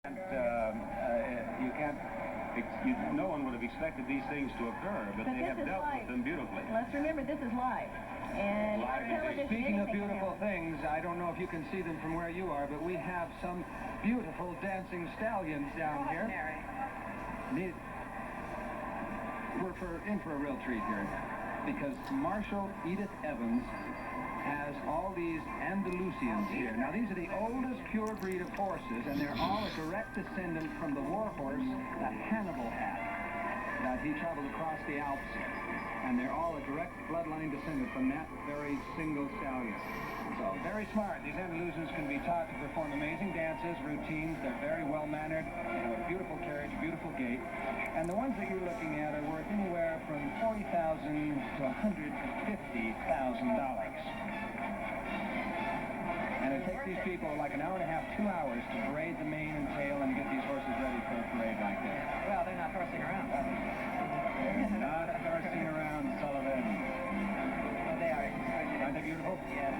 No one would have expected these things to occur, but they have dealt with them beautifully. Let's remember, this is live. And speaking of beautiful things, I don't know if you can see them from where you are, but we have some beautiful dancing stallions down here. We're in for a real treat here, because Marshal Edith Evans has all these Andalusians here. Now, these are the oldest pure breed of horses, and they're all a direct descendant from the war horse that Hannibal had. He traveled across the Alps, and they're all a direct bloodline descendant from that very single stallion. So, very smart. These Andalusians can be taught to perform amazing dances, routines. They're very well-mannered, have a beautiful carriage, beautiful gait. And the ones that you're looking at are worth anywhere from $40,000 to $150,000. And it takes these people like an hour and a half, 2 hours to braid the mane and tail and get these horses ready for a parade like this. Well, they're not horsing around. Not horsing around, Sullivan. Oh, they are. Aren't they beautiful? Yes.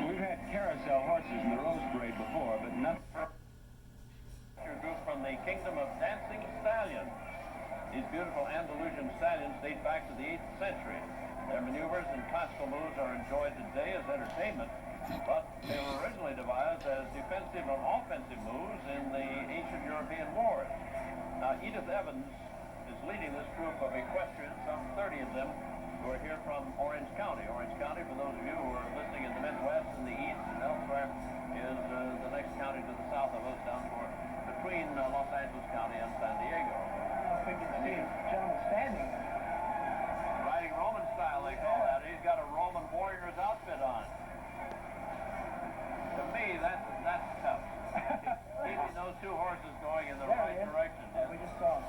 We've had carousel horses in the Rose Parade before, but nothing. Group from the kingdom of dancing stallions. These beautiful Andalusian stallions date back to the 8th century. Their maneuvers and classical moves are enjoyed today as entertainment, but they were originally devised as defensive and offensive moves in the ancient European wars. Now, Edith Evans is leading this group of equestrians, some 30 of them, who are here from Orange County. Orange County, for those of you who are listening in the Midwest and the East and elsewhere, is the next county to the south of us, down toward between Los Angeles County and San Diego. If we can see a gentleman standing there. Riding Roman style, they call that. He's got a Roman warrior's outfit on. To me, that's tough. Keeping those two horses going in the right direction. Yeah, we just saw him.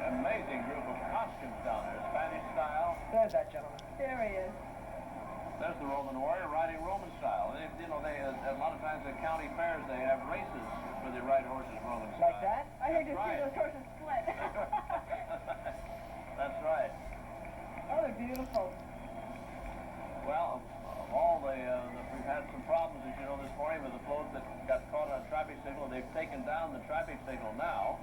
Amazing group of costumes down there, Spanish style. There's that gentleman. There he is. There's the Roman warrior riding Roman style. They, a lot of times at county fairs they have races where they ride horses Roman style. Like that? I heard you see those horses split. That's right. Oh, they're beautiful. Well, all we've had some problems, as you know, this morning with the floats that got caught on a traffic signal. They've taken down the traffic signal now,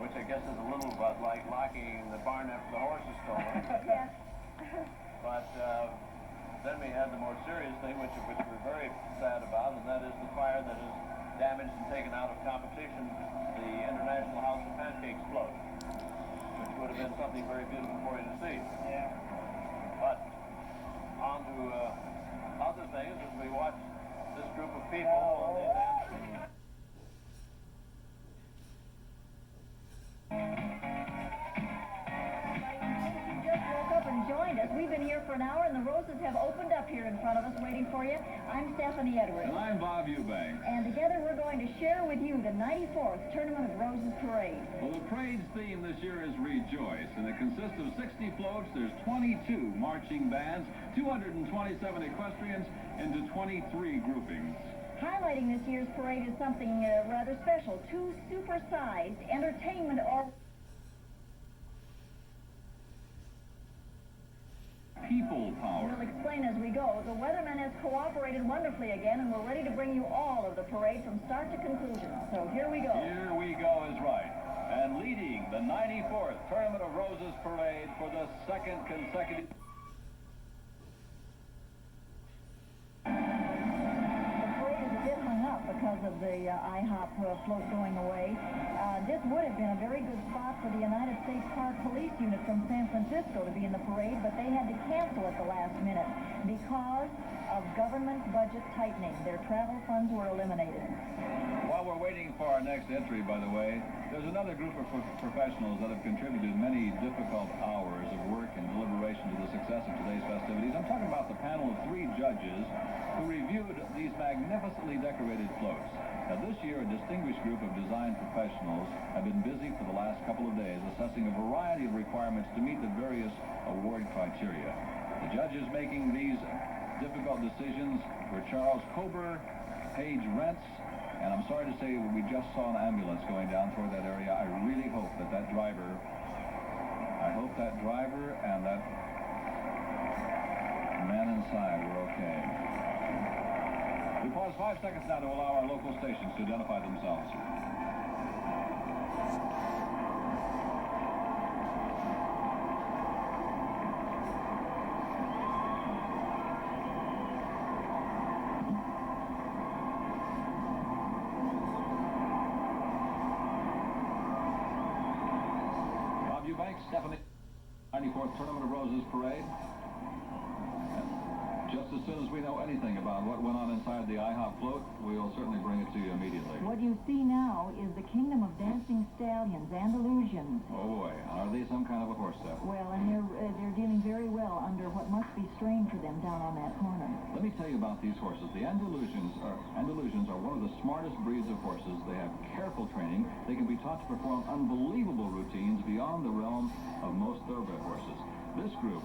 which I guess is a little bit like locking the barn after the horse is stolen. Yes. But then we had the more serious thing, which we're very sad about, and that is the fire that has damaged and taken out of competition the International House of Pancakes float, which would have been something very beautiful for you to see. Yeah. But on to other things as we watch this group of people on the dance. Joined us. We've been here for an hour, and the roses have opened up here in front of us, waiting for you. I'm Stephanie Edwards. And I'm Bob Eubanks. And together we're going to share with you the 94th Tournament of Roses Parade. Well, the parade's theme this year is Rejoice, and it consists of 60 floats. There's 22 marching bands, 227 equestrians, into 23 groupings. Highlighting this year's parade is something rather special. 2 super-sized entertainment People power. We'll explain as we go. The weatherman has cooperated wonderfully again, and we're ready to bring you all of the parade from start to conclusion. So here we go. Here we go is right. And leading the 94th Tournament of Roses Parade for the second consecutive... Because of the IHOP float going away. This would have been a very good spot for the United States Park Police Unit from San Francisco to be in the parade, but they had to cancel at the last minute because of government budget tightening. Their travel funds were eliminated. While we're waiting for our next entry, by the way, there's another group of professionals that have contributed many difficult hours of work and deliberation to the success of today's festivities. I'm talking about the panel of 3 judges who reviewed these magnificently decorated floats. Now, this year, a distinguished group of design professionals have been busy for the last couple of days assessing a variety of requirements to meet the various award criteria. The judges making these difficult decisions were Charles Kober, Paige Rentz, And I'm sorry to say we just saw an ambulance going down toward that area. I really hope that that driver and that man inside were okay. We pause 5 seconds now to allow our local stations to identify themselves. Banks, Stephanie, 94th Tournament of Roses Parade. Just as soon as we know anything about what went on inside the IHOP float, we'll certainly bring it to you immediately. What you see now is the kingdom of dancing stallions, Andalusians. Oh boy, are they some kind of a horse stuff? Well, and they're dealing very well under what must be strained for them down on that corner. Let me tell you about these horses. The Andalusians are one of the smartest breeds of horses. They have careful training. They can be taught to perform unbelievable routines beyond the realm of most thoroughbred horses. This group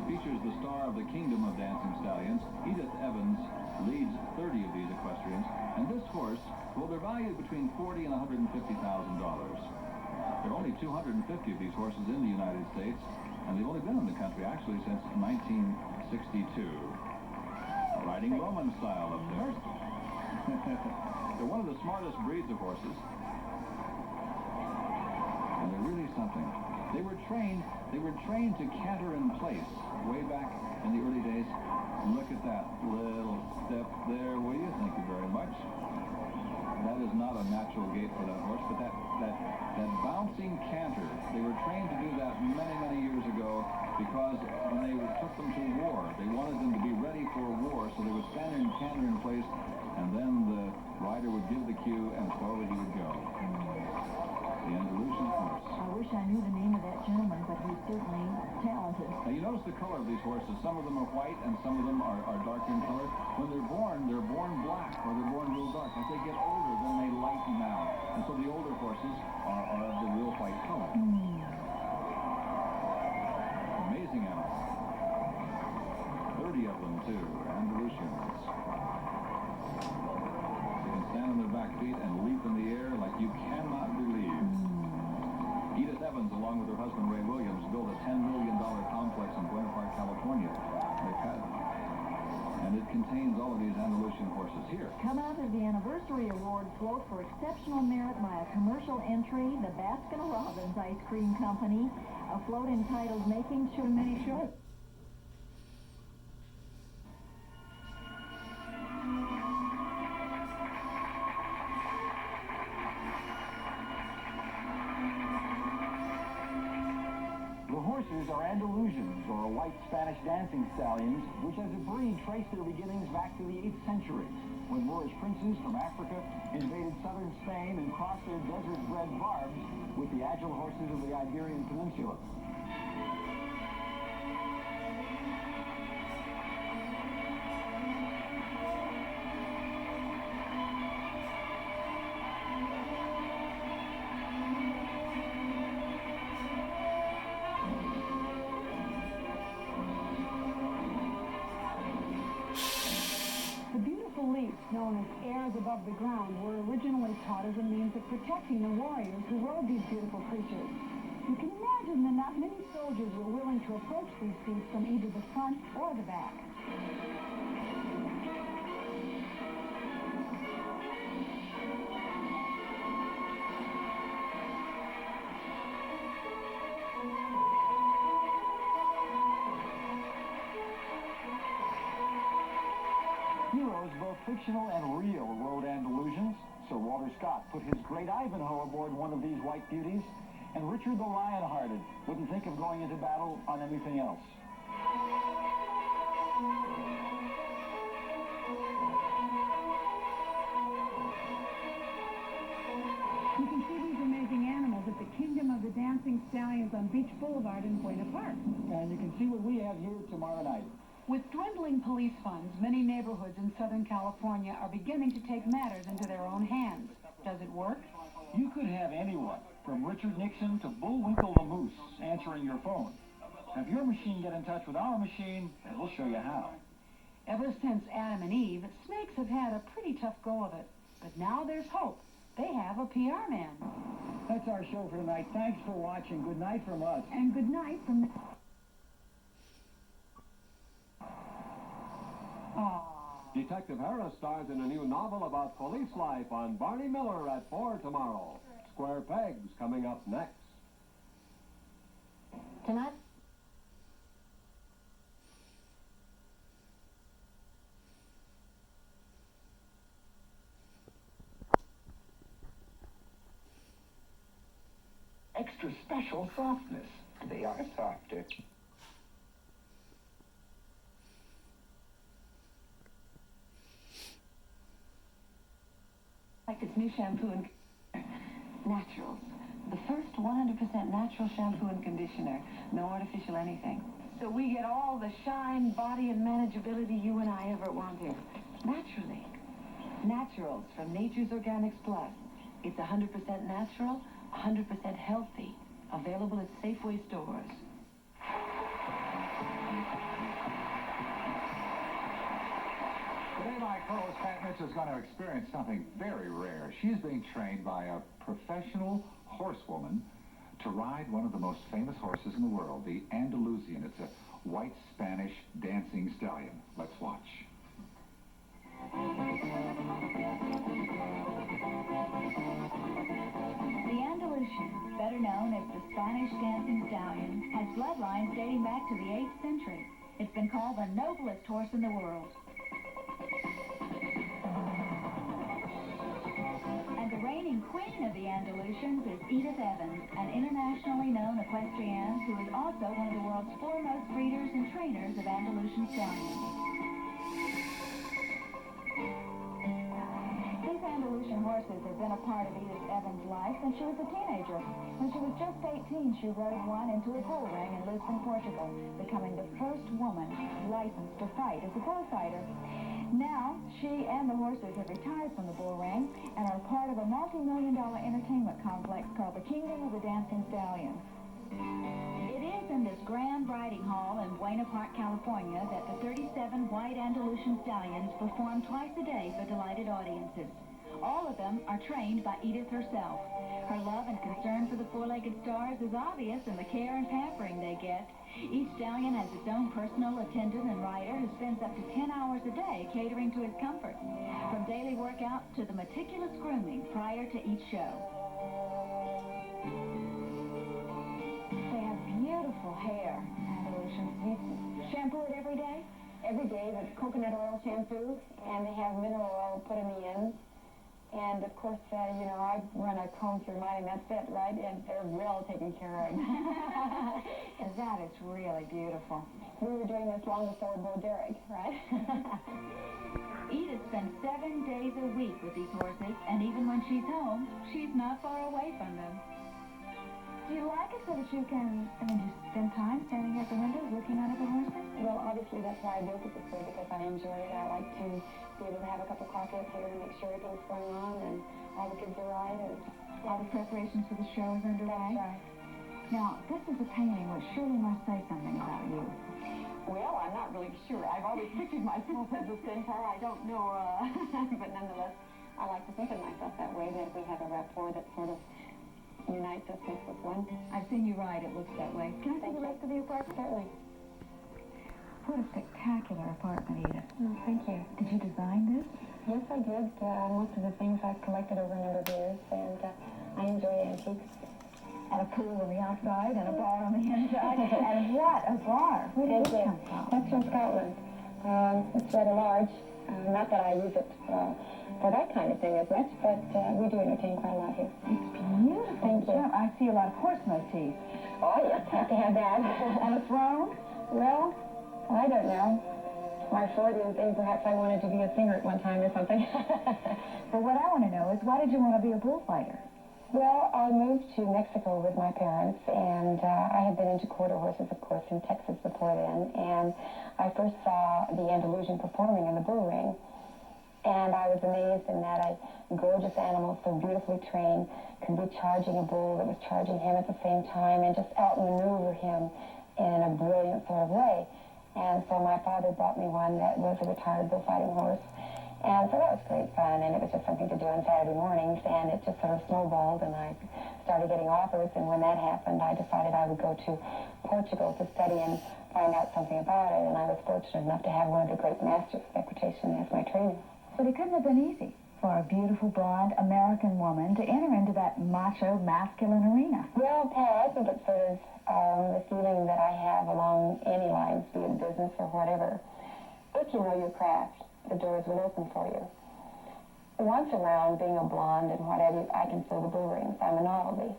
features the star of the kingdom of dancing stallions. Edith Evans leads 30 of these equestrians. And this horse, well, they're valued between $40,000 and $150,000. There are only 250 of these horses in the United States, and they've only been in the country actually since 1962. Riding Roman style up there. They're one of the smartest breeds of horses. And they're really something. They were trained to canter in place way back in the early days. Look at that little step there, will you? Thank you very much. That is not a natural gait for that horse, but that bouncing canter, they were trained to do that many, many years ago because when they took them to war, they wanted them to be ready for war, so they would stand and canter in place, and then the rider would give the cue, and forward he would go. The Andalusian horse. I wish I knew the name of that gentleman, but he's certainly talented. Now, you notice the color of these horses. Some of them are white, and some of them are dark in color. When they're born black, or they're born real dark. As they get older, then they lighten out. And so the older horses are of the real white color. Amazing animals. 30 of them, too. Andalusians. They can stand on their back feet and leap in the air like you cannot believe. Edith Evans, along with her husband Ray Williams, built a $10 million complex in Buena Park, California. And it contains all of these Andalusian horses here. Come out of the anniversary award float for exceptional merit by a commercial entry, the Baskin-Robbins Ice Cream Company, a float entitled Making Sure Many Sure. The horses are Andalusians, or white Spanish dancing stallions, which as a breed trace their beginnings back to the 8th century, when Moorish princes from Africa invaded southern Spain and crossed their desert-bred barbs with the agile horses of the Iberian Peninsula. Leaps, known as airs above the ground, were originally taught as a means of protecting the warriors who rode these beautiful creatures. You can imagine that not many soldiers were willing to approach these feats from either the front or the back. Heroes, both fictional and real, rode Andalusians. Sir Walter Scott put his great Ivanhoe aboard one of these white beauties, and Richard the Lion-Hearted wouldn't think of going into battle on anything else. You can see these amazing animals at the Kingdom of the Dancing Stallions on Beach Boulevard in Buena Park. And you can see what we have here tomorrow night. With dwindling police funds, many neighborhoods in Southern California are beginning to take matters into their own hands. Does it work? You could have anyone, from Richard Nixon to Bullwinkle the Moose, answering your phone. Have your machine get in touch with our machine, and we'll show you how. Ever since Adam and Eve, snakes have had a pretty tough go of it. But now there's hope. They have a PR man. That's our show for tonight. Thanks for watching. Good night from us. And good night from the... Aww. Detective Harris stars in a new novel about police life on Barney Miller at 4 tomorrow. Square Pegs coming up next. Tonight? Extra special softness. They are softer. Like its new shampoo and Naturals. The first 100% natural shampoo and conditioner. No artificial anything. So we get all the shine, body, and manageability you and I ever wanted. Naturally. Naturals from Nature's Organics Plus. It's 100% natural, 100% healthy. Available at Safeway stores. Today, my co-host Pat Mitchell is going to experience something very rare. She's being trained by a professional horsewoman to ride one of the most famous horses in the world, the Andalusian. It's a white Spanish dancing stallion. Let's watch. The Andalusian, better known as the Spanish dancing stallion, has bloodlines dating back to the 8th century. It's been called the noblest horse in the world. And the reigning queen of the Andalusians is Edith Evans, an internationally known equestrienne who is also one of the world's foremost breeders and trainers of Andalusian stallions. These Andalusian horses have been a part of Edith Evans' life since she was a teenager. When she was just 18, she rode one into a bull ring in Lisbon, Portugal, becoming the first woman licensed to fight as a bullfighter. Now, she and the horses have retired from the bull ring and are part of a multi-million-dollar entertainment complex called the Kingdom of the Dancing Stallions. It is in this grand riding hall in Buena Park, California, that the 37 white Andalusian stallions perform twice a day for delighted audiences. All of them are trained by Edith herself. Her love and concern for the four-legged stars is obvious in the care and pampering they get. Each stallion has its own personal attendant and rider who spends up to 10 hours a day catering to his comfort, from daily workouts to the meticulous grooming prior to each show. They have beautiful hair, Andalusians. You shampoo it every day? Every day with coconut oil shampoo, and they have mineral oil put in the ends. And of course, you know, I run a comb through mine, and that's it, right? And they're well taken care of. And that is really beautiful. We were doing this long before Bo Derek, right? Edith spends 7 days a week with these horses, and even when she's home, she's not far away from them. Do you like it so that you can, just spend time standing at the windows looking out at the horses? Well, obviously that's why I built it this way, because I enjoy it. I like to be able to have a cup of coffee up here and make sure everything's going on and all the kids are right and all the preparations for the show is underway? That's right. Now, this is a painting which surely must say something about you. Well, I'm not really sure. I've always pictured myself as a centaur. I don't know, but nonetheless, I like to think of myself that way, that we have a rapport that sort of unites us, makes us one. I've seen you ride. It looks that way. Can I see the rest of the apartment? Certainly. What a spectacular apartment, Edith. Oh, thank you. Did you design this? Yes, I did. Most of the things I've collected over a number of years, and I enjoy antiques. And a pool on the outside and a bar on the inside. And what a bar! Where did this come from? That's from Scotland. It's rather large. Not that I use it for that kind of thing as much, but we do entertain quite a lot here. It's beautiful. Thank you. I see a lot of horse motifs. Oh, yes, have to have that. And a throne? Well, I don't know. My Freudian thing, perhaps I wanted to be a singer at one time or something. But what I want to know is, why did you want to be a bullfighter? Well, I moved to Mexico with my parents, and I had been into quarter horses, of course, in Texas before then, and I first saw the Andalusian performing in the bull ring, and I was amazed in that a gorgeous animal, so beautifully trained, could be charging a bull that was charging him at the same time, and just outmaneuver him in a brilliant sort of way. And so my father bought me one that was a retired bullfighting horse, And so that was great fun, and it was just something to do on Saturday mornings, and it just sort of snowballed, and I started getting offers, and when that happened, I decided I would go to Portugal to study and find out something about it, and I was fortunate enough to have one of the great masters of equitation as my trainer. But it couldn't have been easy for a beautiful, blonde American woman to enter into that macho, masculine arena. Well, Pat, I think it's sort of the feeling that I have along any lines, be it business or whatever. If you know your craft, the doors will open for you. Once around, being a blonde and whatever, I can fill the bull rings. I'm a novelty.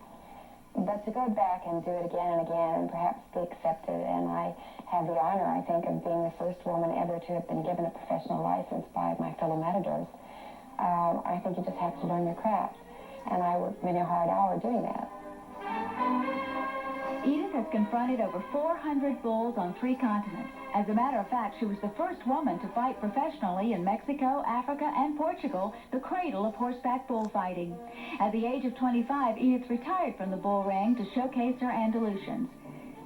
But to go back and do it again and again and perhaps be accepted, and I have the honor, I think, of being the first woman ever to have been given a professional license by my fellow matadors. I think you just have to learn your craft. And I worked many a hard hour doing that. Edith has confronted over 400 bulls on 3 continents. As a matter of fact, she was the first woman to fight professionally in Mexico, Africa, and Portugal, the cradle of horseback bullfighting. At the age of 25, Edith retired from the bull ring to showcase her Andalusians.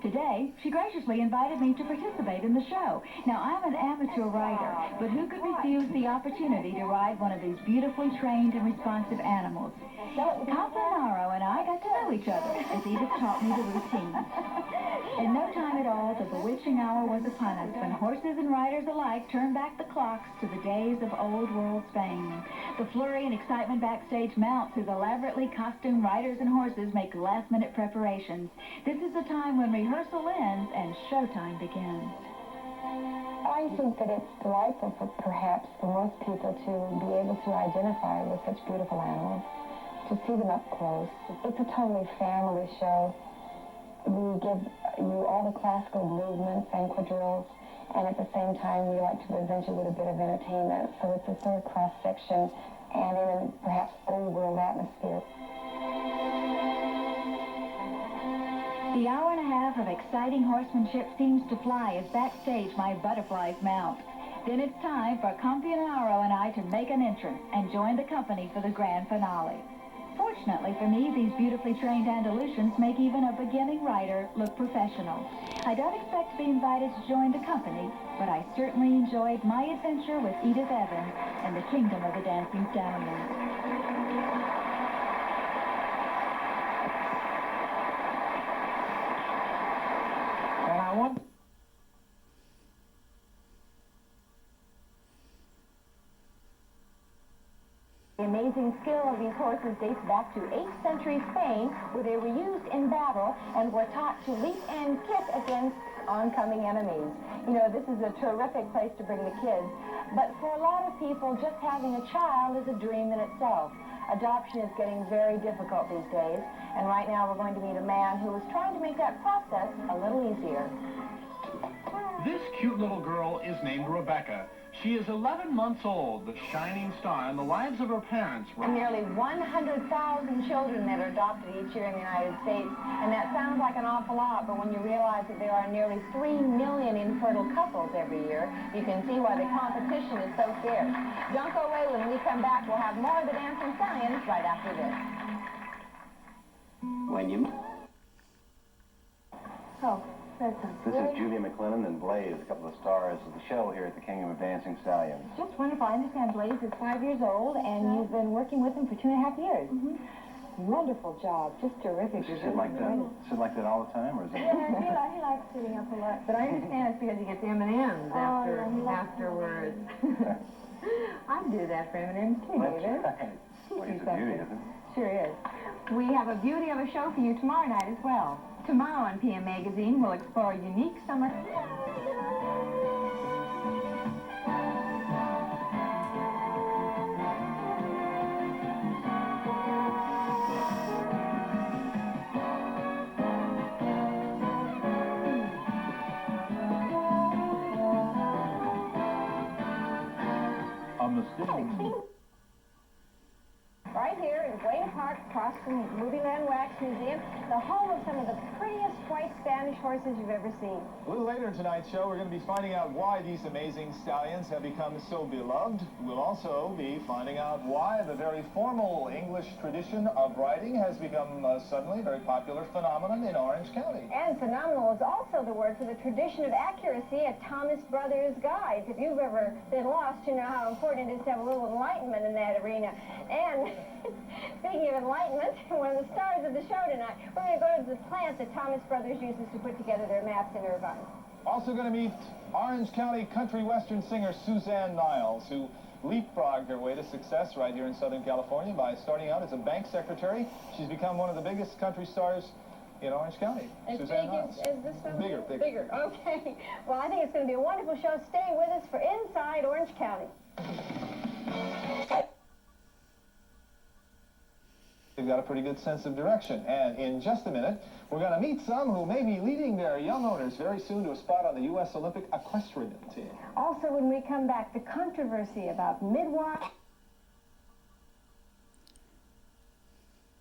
Today, she graciously invited me to participate in the show. Now, I'm an amateur rider, but who could refuse the opportunity to ride one of these beautifully trained and responsive animals? Campanaro and I got to know each other as Edith taught me the routine. In no time at all, the bewitching hour was upon us when horses and riders alike turned back the clocks to the days of old world Spain. The flurry and excitement backstage mounts as elaborately costumed riders and horses make last-minute preparations. This is the time when rehearsal ends and showtime begins. I think that it's delightful, perhaps, for most people to be able to identify with such beautiful animals, to see them up close. It's a totally family show. We give you all the classical movements and quadrilles, and at the same time we like to present you with a bit of entertainment. So it's a sort of cross-section and in a perhaps old-world atmosphere. The hour and a half of exciting horsemanship seems to fly as backstage my butterflies mount. Then it's time for Campanaro and I to make an entrance and join the company for the grand finale. Fortunately for me, these beautifully trained Andalusians make even a beginning rider look professional. I don't expect to be invited to join the company, but I certainly enjoyed my adventure with Edith Evans and the Kingdom of the Dancing Stallions. And I want... The amazing skill of these horses dates back to 8th century Spain, where they were used in battle and were taught to leap and kick against oncoming enemies. You know, this is a terrific place to bring the kids. But for a lot of people, just having a child is a dream in itself. Adoption is getting very difficult these days, and right now we're going to meet a man who is trying to make that process a little easier. This cute little girl is named Rebecca. She is 11 months old, the shining star in the lives of her parents. Nearly 100,000 children that are adopted each year in the United States, and that sounds like an awful lot, but when you realize that there are nearly 3 million infertile couples every year, you can see why the competition is so fierce. Don't go away. When we come back, we'll have more of the Dancing Stallions right after this. When you... Oh. This is Julia McLennan and Blaze, a couple of stars of the show here at the Kingdom of Dancing Stallions. Just wonderful. I understand Blaze is 5 years old, and you've been working with him for 2.5 years. Wonderful job. Just terrific. Does he sit like that all the time, or is it? Yeah, he likes sitting up a lot. But I understand it's because he gets M&Ms afterwards. I'd do that for M&Ms too, David. Well, he's a beauty, isn't he? Sure is. We have a beauty of a show for you tomorrow night as well. Tomorrow on PM Magazine, we'll explore unique summer... Right here in Wayne Park, across from Movieland Wax Museum, the home of some of the prettiest white Spanish horses you've ever seen. A little later in tonight's show, we're going to be finding out why these amazing stallions have become so beloved. We'll also be finding out why the very formal English tradition of riding has become suddenly a very popular phenomenon in Orange County. And phenomenal is also the word for the tradition of accuracy at Thomas Brothers Guides. If you've ever been lost, you know how important it is to have a little enlightenment in that arena. And speaking of enlightenment, one of the stars of the show tonight, we're going to go to the plant that Thomas Brothers uses to put together their maps in Irvine. Also going to meet Orange County country western singer Suzanne Niles, who leapfrogged her way to success right here in Southern California by starting out as a bank secretary. She's become one of the biggest country stars in Orange County. As Suzanne big Niles. as this one? Bigger. Bigger, okay. Well, I think it's going to be a wonderful show. Stay with us for Inside Orange County. They've got a pretty good sense of direction. And in just a minute, we're going to meet some who may be leading their young owners very soon to a spot on the U.S. Olympic equestrian team. Also, when we come back, the controversy about midwives.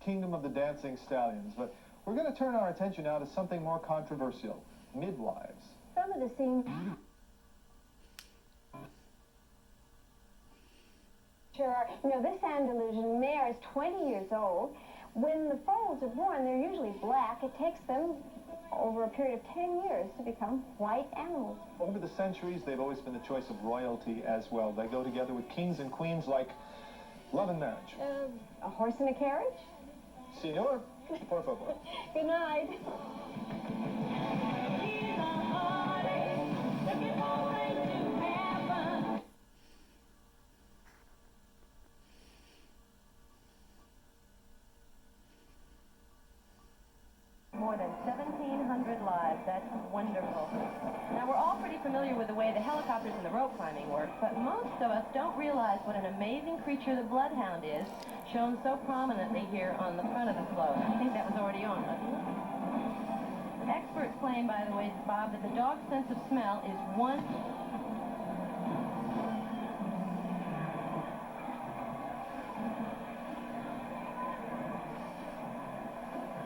Kingdom of the Dancing Stallions. But we're going to turn our attention now to something more controversial. Midwives. Some of the scenes. You know, this Andalusian mare is 20 years old. When the foals are born, they're usually black. It takes them over a period of 10 years to become white animals. Over the centuries, they've always been the choice of royalty as well. They go together with kings and queens like love and marriage. A horse and a carriage? Senor, por favor. Good night. More than 1,700 lives. That's wonderful. Now, we're all pretty familiar with the way the helicopters and the rope climbing work, but most of us don't realize what an amazing creature the bloodhound is, shown so prominently here on the front of the float. I think that was already on, wasn't it? Experts claim, by the way, Bob, that the dog's sense of smell is one...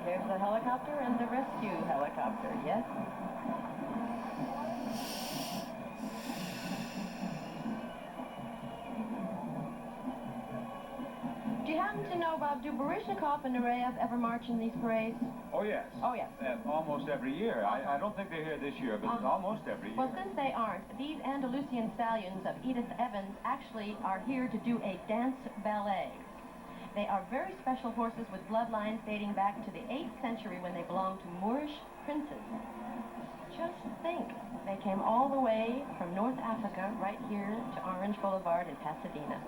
There's the helicopter and the rescue helicopter, yes? Do you happen to know, Bob, do Baryshnikov and Nureyev ever march in these parades? Oh, yes. Oh, yes. Almost every year. I don't think they're here this year, but almost every year. Well, since they aren't, these Andalusian stallions of Edith Evans actually are here to do a dance ballet. They are very special horses with bloodlines dating back to the 8th century when they belonged to Moorish princes. Just think, they came all the way from North Africa right here to Orange Boulevard in Pasadena.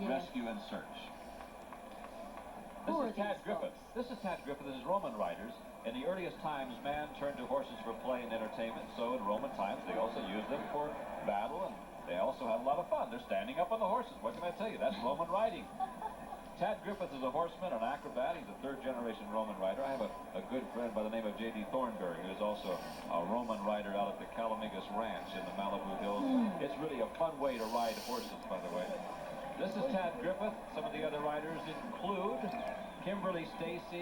Rescue and search. This is Tad Griffith. This is Tad Griffith and his Roman riders. In the earliest times, man turned to horses for play and entertainment. So in Roman times, they also used them for battle, and they also had a lot of fun. They're standing up on the horses. What can I tell you? That's Roman riding. Tad Griffith is a horseman, an acrobat. He's a third-generation Roman rider. I have a good friend by the name of J.D. Thornberry, who is also a Roman rider out at the Calamigas Ranch in the Malibu Hills. It's really a fun way to ride horses, by the way. This is Tad Griffith. Some of the other riders include Kimberly Stacy.